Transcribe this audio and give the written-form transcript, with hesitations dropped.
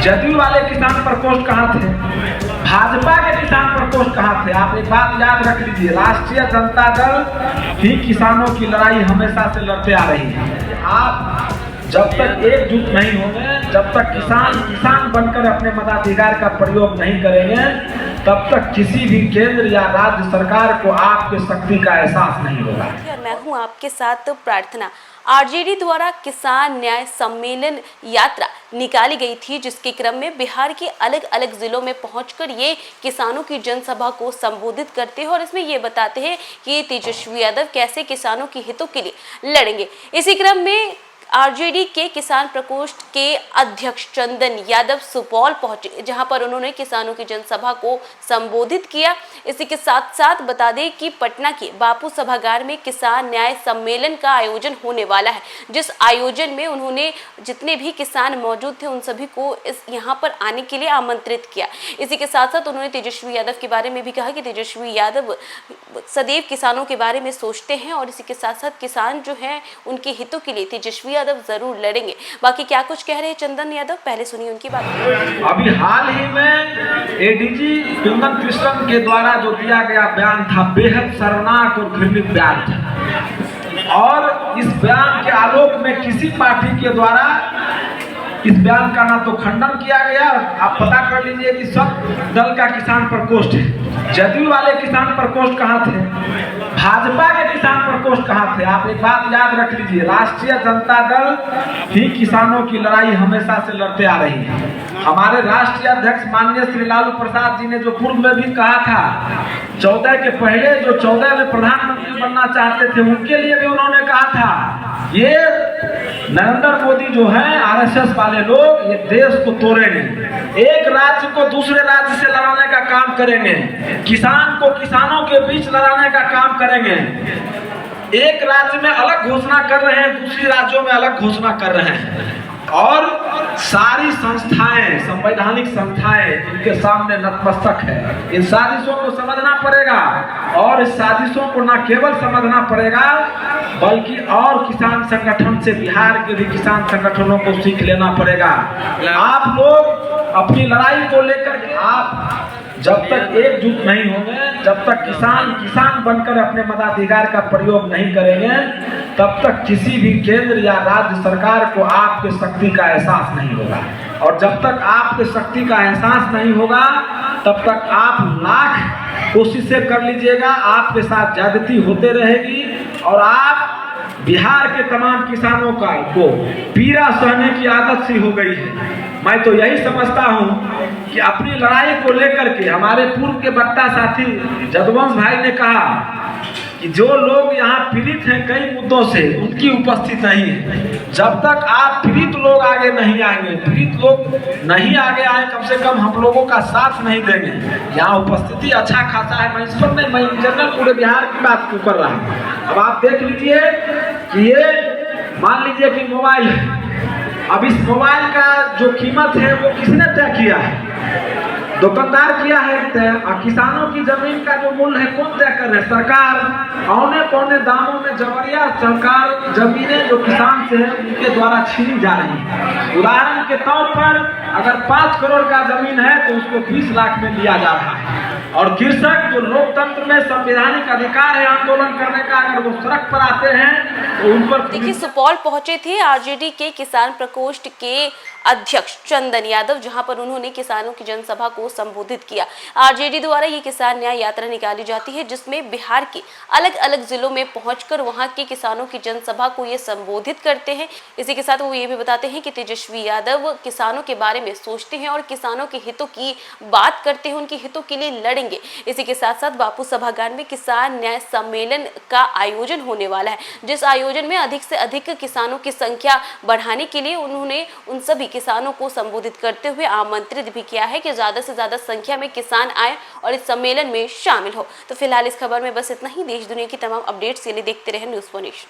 जदयू वाले किसान प्रकोष्ठ कहाँ थे, भाजपा के किसान प्रकोष्ठ कहाँ थे। आप एक बात याद रख लीजिए, राष्ट्रीय जनता दल ही किसानों की लड़ाई हमेशा से लड़ते आ रही है। आप जब तक एकजुट नहीं होंगे, जब तक किसान बनकर अपने मताधिकार का प्रयोग नहीं करेंगे, तब तक किसी भी केंद्र या राज्य सरकार को आपके शक्ति का एहसास नहीं होगा। मैं हूं आपके साथ प्रार्थना। आरजेडी द्वारा किसान न्याय सम्मेलन यात्रा निकाली गई थी, जिसके क्रम में बिहार के अलग अलग जिलों में पहुंचकर ये किसानों की जनसभा को संबोधित करते हैं और इसमें ये बताते हैं कि तेजस्वी यादव कैसे किसानों के हितों के लिए लड़ेंगे। इसी क्रम में आरजेडी के किसान प्रकोष्ठ के अध्यक्ष चंदन यादव सुपौल पहुंचे, जहां पर उन्होंने किसानों की जनसभा को संबोधित किया। इसी के साथ साथ बता दें कि पटना के बापू सभागार में किसान न्याय सम्मेलन का आयोजन होने वाला है, जिस आयोजन में उन्होंने जितने भी किसान मौजूद थे उन सभी को यहाँ पर आने के लिए आमंत्रित किया। इसी के साथ साथ उन्होंने तेजस्वी यादव के बारे में भी कहा कि तेजस्वी यादव सदैव किसानों के बारे में सोचते हैं और इसी के साथ साथ किसान जो है उनके हितों के लिए तेजस्वी यादव जरूर लड़ेंगे। बाकी क्या कुछ कह रहे हैं चंदन यादव, पहले सुनिए उनकी बात। अभी हाल ही में एडीजी कुंदन कृष्णन के द्वारा जो दिया गया बयान था, बेहद शर्मनाक और घृणित बयान था, और इस बयान के आलोक में किसी पार्टी के द्वारा इस बयान का ना तो खंडन किया गया। आप पता कर लीजिए कि सब दल का किसान प्रकोष्ठ है, जदयू वाले किसान प्रकोष्ठ कहाँ थे, भाजपा के किसान प्रकोष्ठ कहाँ थे। आप एक बात याद रख लीजिए, राष्ट्रीय जनता दल ही किसानों की लड़ाई हमेशा से लड़ते आ रही है। हमारे राष्ट्रीय अध्यक्ष माननीय श्री लालू प्रसाद जी ने जो पूर्व में भी कहा था, 14 के पहले जो 14 में प्रधानमंत्री बनना चाहते थे उनके लिए भी उन्होंने कहा था, ये नरेंद्र मोदी जो है आरएसएस वाले लोग ये देश को तोड़ेंगे, एक राज्य को दूसरे राज्य से लड़ाने का काम करेंगे, किसान को किसानों के बीच लड़ाने का काम करेंगे। एक राज्य में अलग घोषणा कर रहे हैं, दूसरी राज्यों में अलग घोषणा कर रहे हैं, और सारी संस्थाएं, संवैधानिक संस्थाएं इनके सामने नतमस्तक है। इन साजिशों को समझना पड़ेगा, और इस साजिशों को न केवल समझना पड़ेगा बल्कि और किसान संगठन से, बिहार के भी किसान संगठनों को सीख लेना पड़ेगा। आप लोग अपनी लड़ाई को लेकर के आप जब तक एकजुट नहीं होंगे, जब तक किसान बनकर अपने मताधिकार का प्रयोग नहीं करेंगे, तब तक किसी भी केंद्र या राज्य सरकार को आपके शक्ति का एहसास नहीं होगा। और जब तक आपके शक्ति का एहसास नहीं होगा, तब तक आप लाख कोशिशें कर लीजिएगा, आपके साथ ज्यादती होते रहेगी, और आप बिहार के तमाम किसानों को पीड़ा सहने की आदत सी हो गई है। मैं तो यही समझता हूं कि अपनी लड़ाई को लेकर के हमारे पूर्व के वक्ता साथी जदवंश भाई ने कहा कि जो लोग यहाँ पीड़ित हैं कई मुद्दों से, उनकी उपस्थित नहीं है। जब तक आप पीड़ित लोग आगे नहीं आएंगे, पीड़ित लोग नहीं आगे आए, कम से कम हम लोगों का साथ नहीं देंगे। यहाँ उपस्थिति अच्छा खासा है, मैं इस पर नहीं, मैं इन जनरल पूरे बिहार की बात क्यों कर रहा हूँ। अब आप देख लीजिए कि ये मान लीजिए कि मोबाइल है, अब इस मोबाइल का जो कीमत है वो किसने तय किया है, दुकानदार किया है तय, और किसानों की जमीन का जो मूल्य है कौन तय कर रहे हैं, सरकार। औने पौने दामों में जबरिया सरकार जमीनें जो किसान से है उनके द्वारा छीनी जा रही है। उदाहरण के तौर पर अगर 5 करोड़ का जमीन है तो उसको 20 लाख में लिया जा रहा है, और कृषक जो लोकतंत्र में संवैधानिक अधिकार है आंदोलन करने का, अगर वो सड़क पर आते हैं तो उन पर। देखिए, सुपौल पहुंचे थे आरजेडी के किसान प्रकोष्ठ के अध्यक्ष चंदन यादव, जहां पर उन्होंने किसानों की जनसभा को संबोधित किया। आरजेडी द्वारा ये किसान न्याय यात्रा निकाली जाती है, जिसमें बिहार के अलग अलग जिलों में पहुंचकर वहां के किसानों की जनसभा को ये संबोधित करते हैं। इसी के साथ वो ये भी बताते हैं कि तेजस्वी यादव किसानों के बारे में सोचते हैं और किसानों के हितों की बात करते हैं, उनके हितों के लिए लड़ेंगे। इसी के साथ साथ बापू सभागार में किसान न्याय सम्मेलन का आयोजन होने वाला है, जिस आयोजन में अधिक से अधिक किसानों की संख्या बढ़ाने के लिए उन्होंने उन सभी किसानों को संबोधित करते हुए आमंत्रित भी किया है कि ज्यादा से ज्यादा संख्या में किसान आए और इस सम्मेलन में शामिल हो। तो फिलहाल इस खबर में बस इतना ही। देश दुनिया की तमाम अपडेट्स के लिए देखते रहे न्यूज़4 नेशन।